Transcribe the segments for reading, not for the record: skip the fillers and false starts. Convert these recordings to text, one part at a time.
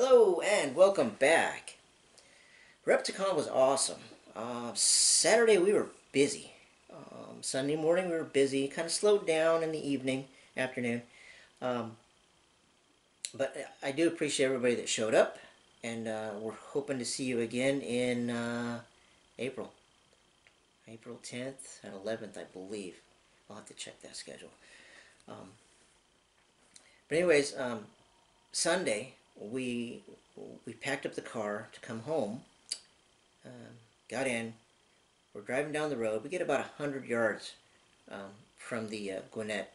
Hello and welcome back. Repticon was awesome. Saturday we were busy. Sunday morning we were busy. Kind of slowed down in the evening, afternoon. Um, but I do appreciate everybody that showed up, and we're hoping to see you again in April. April 10th and 11th, I believe. I'll have to check that schedule. Um, but anyways, Sunday we packed up the car to come home. Got in. We're driving down the road. We get about 100 yards from the Gwinnett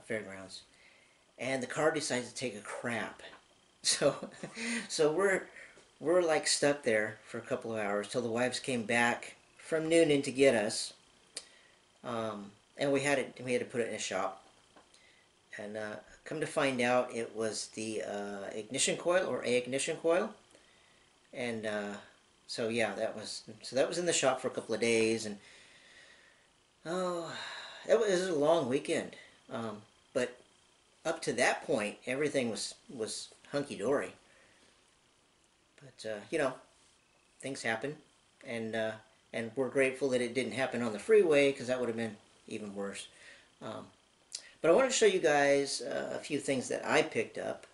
Fairgrounds, and the car decides to take a crap. So, so we're like stuck there for a couple of hours till the wives came back from noon in to get us, and we had to put it in a shop. And come to find out, it was the ignition coil or a ignition coil, and so yeah, that was in the shop for a couple of days, and oh, it was a long weekend. But up to that point, everything was hunky dory. But you know, things happen, and we're grateful that it didn't happen on the freeway, because that would have been even worse. But I wanted to show you guys a few things that I picked up.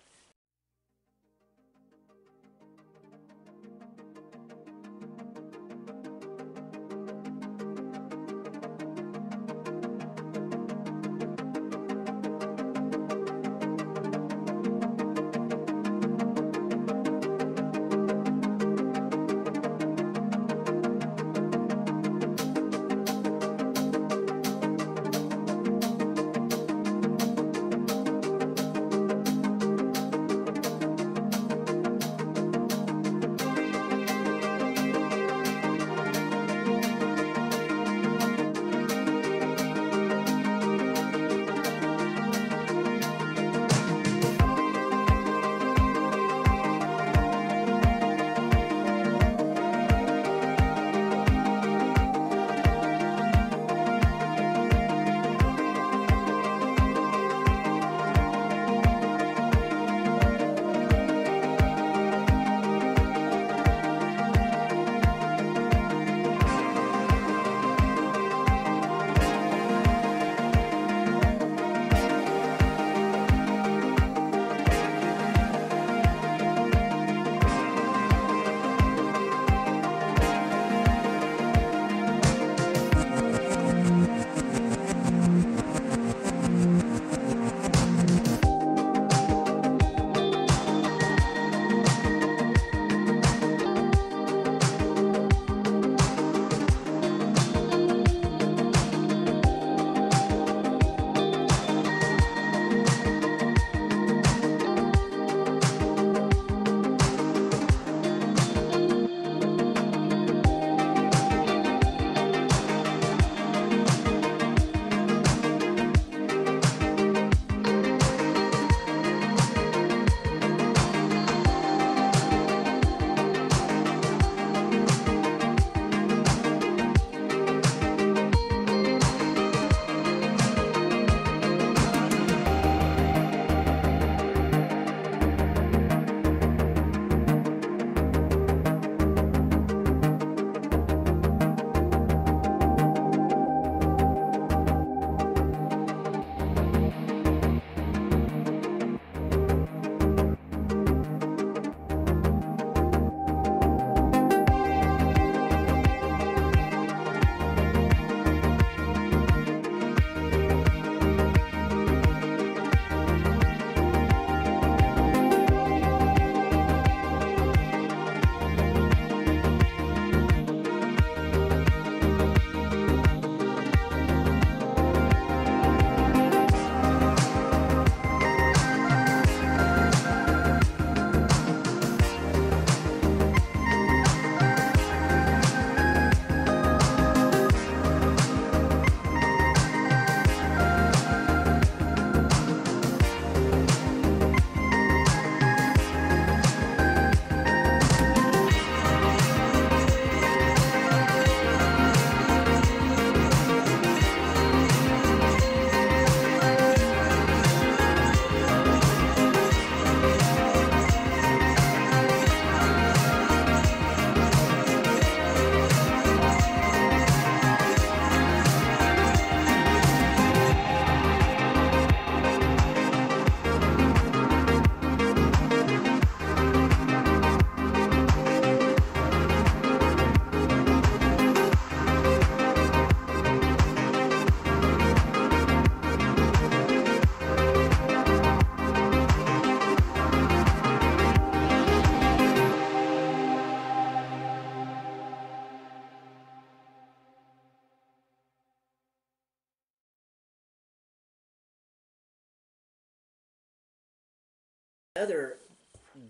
other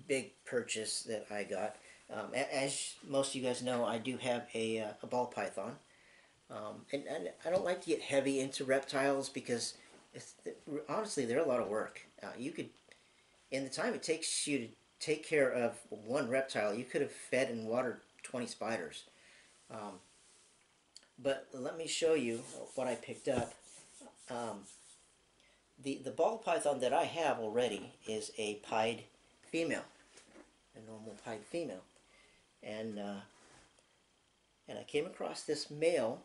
big purchase that I got, as most of you guys know, I do have a ball python. And I don't like to get heavy into reptiles because honestly, they're a lot of work. You could, in the time it takes you to take care of one reptile, you could have fed and watered 20 spiders. Um, but let me show you what I picked up. Um, the ball python that I have already is a pied female, a normal pied female, and uh, and I came across this male,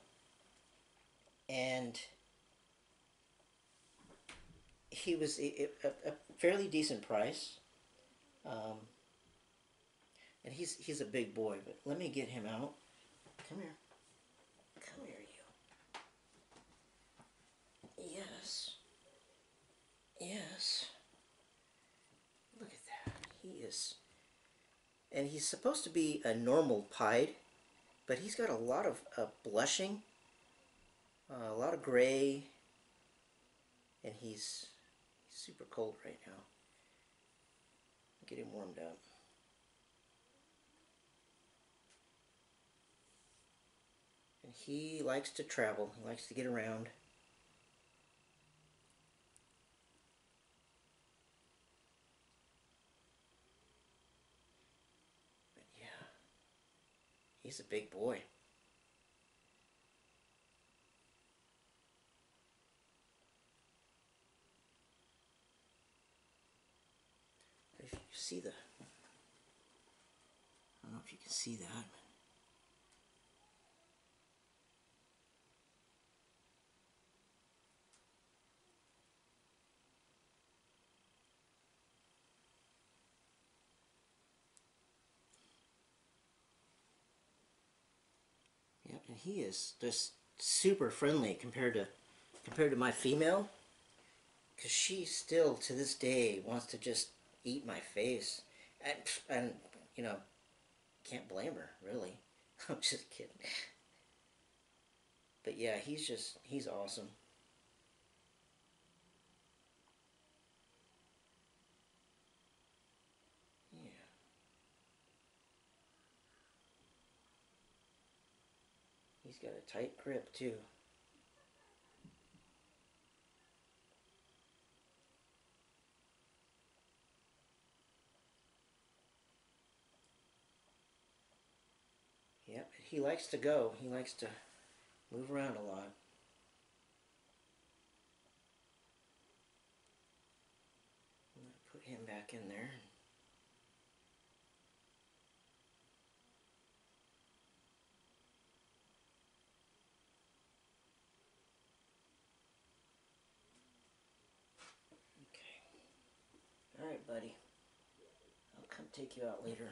and he was a fairly decent price, um, and he's a big boy. But let me get him out. Come here, come here, you. Yes, yes. Look at that. He is, and he's supposed to be a normal pied, but he's got a lot of blushing, a lot of gray, and he's super cold right now. Get him warmed up. And he likes to travel. He likes to get around. But yeah, he's a big boy. If you see the, I don't know if you can see that. Yep, and he is just super friendly compared to my female, because she still to this day wants to just eat my face, and you know, can't blame her really. I'm just kidding. But yeah, he's awesome. Yeah, he's got a tight grip too. Yep, he likes to go. He likes to move around a lot. I'm going to put him back in there. Okay. Alright, buddy. I'll come take you out later.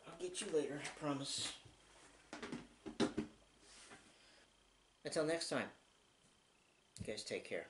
I'll get you later, I promise. Until next time, you guys take care.